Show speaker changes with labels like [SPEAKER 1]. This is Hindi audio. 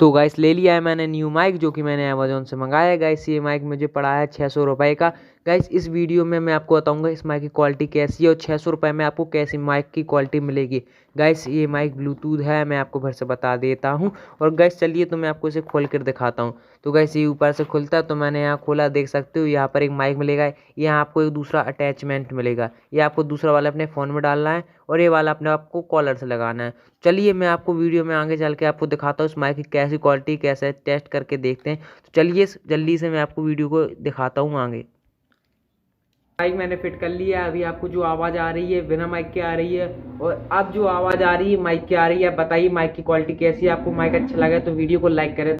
[SPEAKER 1] तो गाइस ले लिया है मैंने न्यू माइक जो कि मैंने अमेजोन से मंगाया है। गाइस ये माइक मुझे पड़ा है 600 रुपये का। गाइस इस वीडियो में मैं आपको बताऊंगा इस माइक की क्वालिटी कैसी है और 600 रुपये में आपको कैसी माइक की क्वालिटी मिलेगी। गाइस ये माइक ब्लूटूथ है, मैं आपको फिर से बता देता हूँ। और गाइस चलिए तो मैं आपको इसे खोल कर दिखाता हूँ। तो गाइस ये ऊपर से खुलता है, तो मैंने यहाँ खोला, देख सकते हो यहाँ पर एक माइक मिलेगा। यहाँ आपको एक दूसरा अटैचमेंट मिलेगा, ये आपको दूसरा वाला अपने फ़ोन में डालना है और ये वाला अपने आपको कॉलर से लगाना है। चलिए मैं आपको वीडियो में आगे चल के आपको दिखाता हूँ इस माइक की कैसी क्वालिटी कैसे टेस्ट करके देखते हैं। तो चलिए जल्दी से मैं आपको वीडियो को दिखाता हूँ आगे। माइक मैंने फिट कर लिया है। अभी आपको जो आवाज़ आ रही है बिना माइक के आ रही है, और अब जो आवाज़ आ रही है माइक की आ रही है। बताइए माइक की क्वालिटी कैसी है। आपको माइक अच्छा लगा तो वीडियो को लाइक करें।